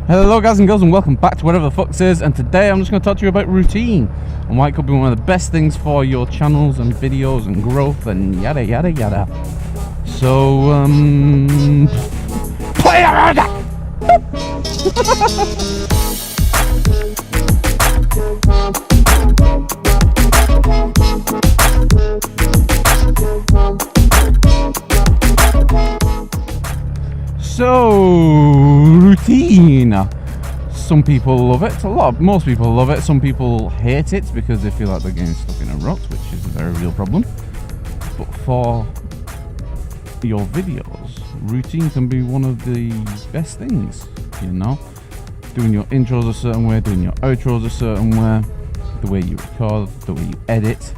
Hello guys and girls, and welcome back to whatever the fuck this is. And today I'm just going to talk to you about routine and why it could be one of the best things for your channels and videos and growth and yada yada yada. So play around. So, routine. Some people love it. Most people love it. Some people hate it because they feel like they're getting stuck in a rut, which is a very real problem. But for your videos, routine can be one of the best things, you know? Doing your intros a certain way, doing your outros a certain way, the way you record, the way you edit.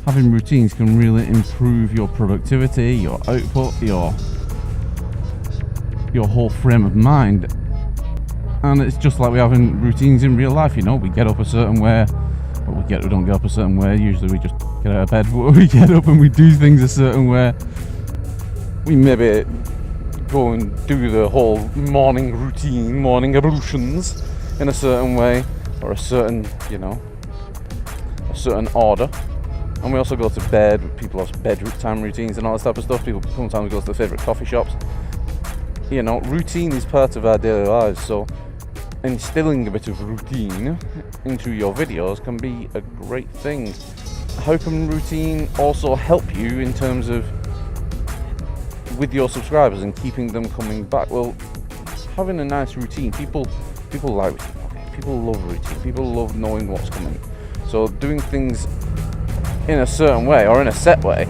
Having routines can really improve your productivity, your output, your whole frame of mind. And it's just like we have in routines in real life, you know. We get up a certain way, or we don't get up a certain way. Usually we just get out of bed, but we get up and we do things a certain way. We maybe go and do the whole morning routine, morning ablutions in a certain way, or a certain, you know, a certain order. And we also go to bed. People have bedtime routines and all that type of stuff. People sometimes go to their favourite coffee shops. You know, routine is part of our daily lives, so instilling a bit of routine into your videos can be a great thing. How can routine also help you in terms of with your subscribers and keeping them coming back? Well, having a nice routine, people like routine. Okay? People love routine. People love knowing what's coming. So doing things in a certain way or in a set way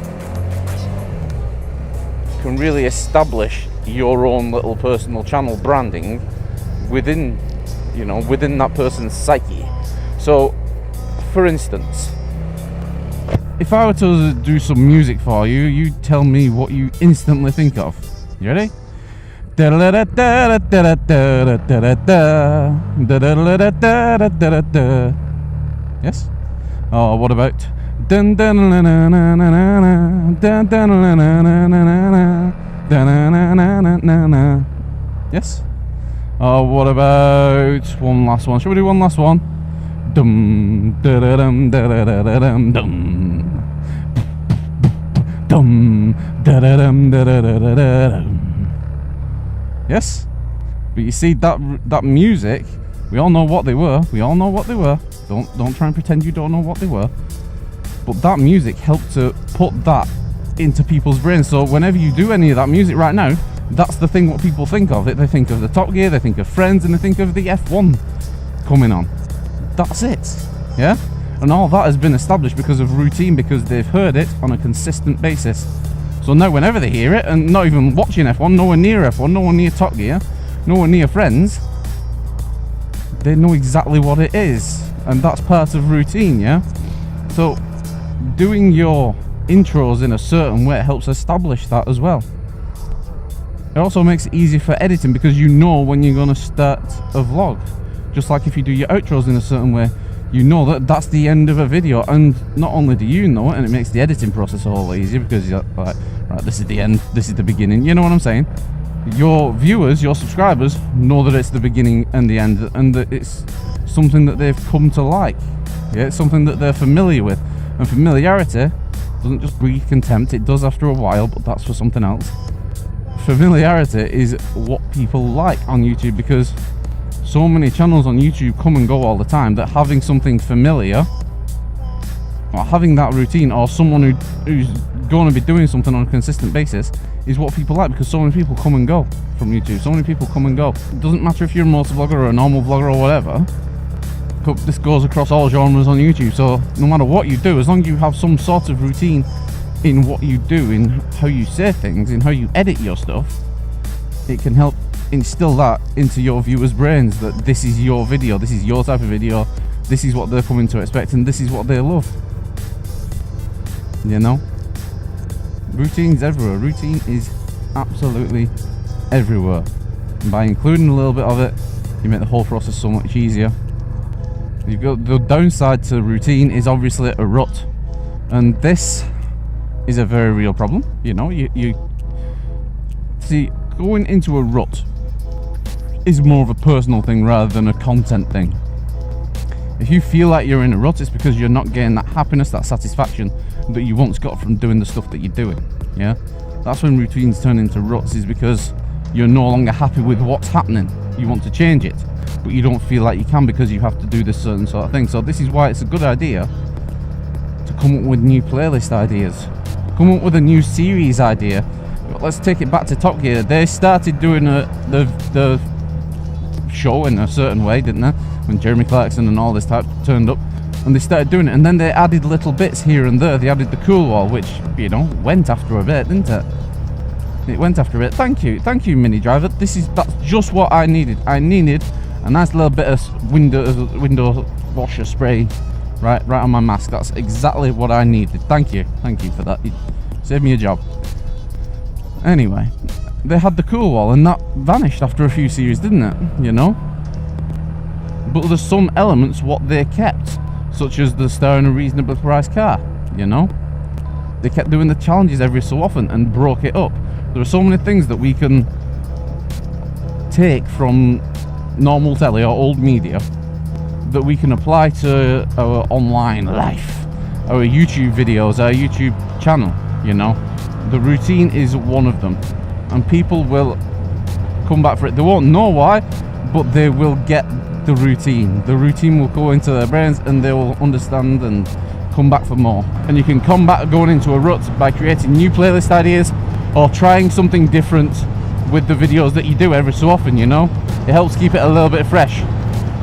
can really establish your own little personal channel branding within that person's psyche. So, for instance, if I were to do some music for you, you tell me what you instantly think of. You ready? Yes? Oh, what about? Yes? Oh, what about one last one? Shall we do one last one? Dum da da dum da da da dum dum dum da da dum da da da da dum. Yes? But you see that music, we all know what they were. We all know what they were. Don't try and pretend you don't know what they were. But that music helped to put that into people's brains. So whenever you do any of that music right now, that's the thing what people think of. They think of the Top Gear, they think of Friends, and they think of the F1 coming on. That's it. Yeah? And all that has been established because of routine, because they've heard it on a consistent basis. So now whenever they hear it, and not even watching F1, nowhere near F1, nowhere near Top Gear, nowhere near Friends, they know exactly what it is. And that's part of routine, yeah? So doing your intros in a certain way helps establish that as well. It also makes it easy for editing because you know when you're going to start a vlog. Just like if you do your outros in a certain way, you know that that's the end of a video, and not only do you know it, and it makes the editing process a whole lot easier because you're like, right, this is the end, this is the beginning. You know what I'm saying? Your viewers, your subscribers know that it's the beginning and the end, and that it's something that they've come to like. Yeah, it's something that they're familiar with, and familiarity doesn't just breed contempt. It does after a while, but that's for something else. Familiarity is what people like on YouTube, because so many channels on YouTube come and go all the time that having something familiar, or having that routine, or someone who's going to be doing something on a consistent basis is what people like, because so many people come and go from YouTube. So many people come and go. It doesn't matter if you're a motor vlogger or a normal vlogger or whatever. This goes across all genres on YouTube. So no matter what you do, as long as you have some sort of routine in what you do, in how you say things, in how you edit your stuff, it can help instill that into your viewers' brains that this is your video, this is your type of video, this is what they're coming to expect, and this is what they love. You know? Routine's everywhere. Routine is absolutely everywhere. And by including a little bit of it, you make the whole process so much easier. You've got the downside to routine is obviously a rut, and this is a very real problem. You know, you see, going into a rut is more of a personal thing rather than a content thing. If you feel like you're in a rut, it's because you're not getting that happiness, that satisfaction that you once got from doing the stuff that you're doing. Yeah, that's when routines turn into ruts, is because you're no longer happy with what's happening. You want to change it, but you don't feel like you can because you have to do this certain sort of thing. So this is why it's a good idea to come up with new playlist ideas, come up with a new series idea. Let's take it back to Top Gear. They started doing the show in a certain way, didn't they? When Jeremy Clarkson and all this type turned up, and they started doing it, and then they added little bits here and there. They added the cool wall, which, you know, went after a bit, didn't it? It went after a bit. Thank you, Mini Driver. That's just what I needed. I needed a nice little bit of window washer spray right on my mask. That's exactly what I needed. Thank you for that. You saved me a job. Anyway, they had the cool wall, and that vanished after a few series, didn't it? You know. But there's some elements what they kept, such as the star in a reasonably priced car, you know? They kept doing the challenges every so often and broke it up. There are so many things that we can take from normal telly or old media that we can apply to our online life, our YouTube videos, our YouTube channel, you know? The routine is one of them, and people will come back for it. They won't know why, but they will get the routine. The routine will go into their brains and they will understand and come back for more. And you can combat going into a rut by creating new playlist ideas or trying something different with the videos that you do every so often, you know? It helps keep it a little bit fresh.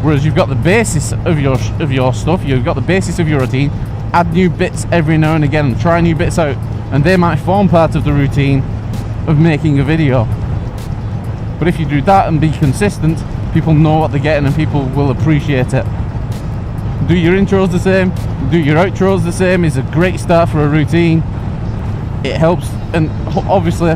Whereas you've got the basis of your stuff, you've got the basis of your routine, add new bits every now and again and try new bits out, and they might form part of the routine of making a video. But if you do that and be consistent, people know what they're getting and people will appreciate it. Do your intros the same, do your outros the same is a great start for a routine. It helps, and obviously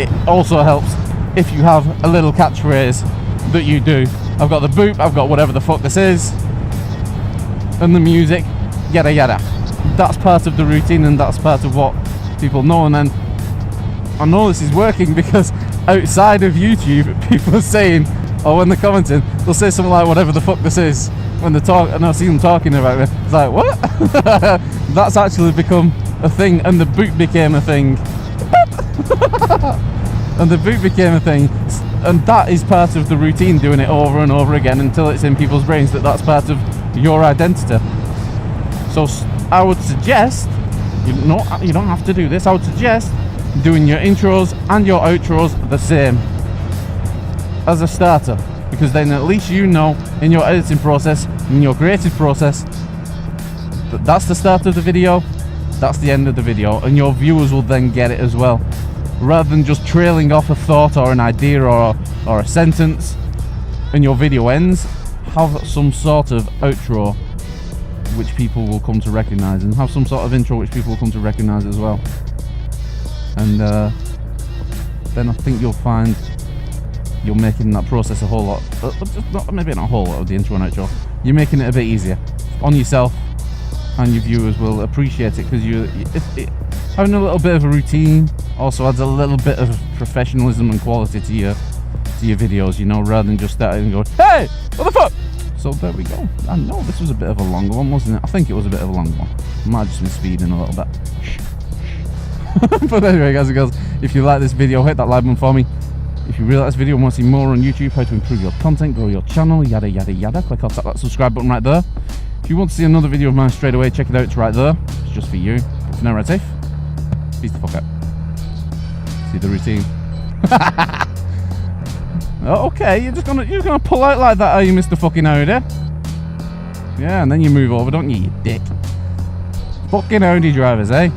it also helps if you have a little catchphrase that you do. I've got the boop, I've got whatever the fuck this is, and the music, yada yada. That's part of the routine and that's part of what people know. And then I know this is working because outside of YouTube, people are saying, or when they're commenting, they'll say something like whatever the fuck this is when they talk, and I see them talking about it. It's like, what? That's actually become a thing, and the boot became a thing. And the boot became a thing, and that is part of the routine, doing it over and over again until it's in people's brains that that's part of your identity. So I would suggest, you don't have to do this, I would suggest doing your intros and your outros the same as a starter, because then at least you know in your editing process, in your creative process, that that's the start of the video, that's the end of the video, and your viewers will then get it as well, rather than just trailing off a thought or an idea or a sentence and your video ends. Have some sort of outro which people will come to recognize, and have some sort of intro which people will come to recognize as well. And then I think you'll find you're making that process a whole lot, maybe not a whole lot of the intro and outro, you're making it a bit easier on yourself, and your viewers will appreciate it, because having a little bit of a routine also adds a little bit of professionalism and quality to your videos, you know, rather than just starting and going, hey, what the fuck? So there we go. I know this was a bit of a long one, wasn't it? I think it was a bit of a long one. I might have just been speeding a little bit. But anyway, guys and girls, if you like this video, hit that like button for me. If you really like this video and want to see more on YouTube, how to improve your content, grow your channel, yada yada yada, click or tap that subscribe button right there. If you want to see another video of mine straight away, check it out, it's right there. It's just for you. For now, right safe. Peace the fuck out. See the routine. Oh, okay, you're gonna pull out like that, are you, Mr. fucking Audi? Yeah, and then you move over, don't you, you dick? Fucking Audi drivers, eh?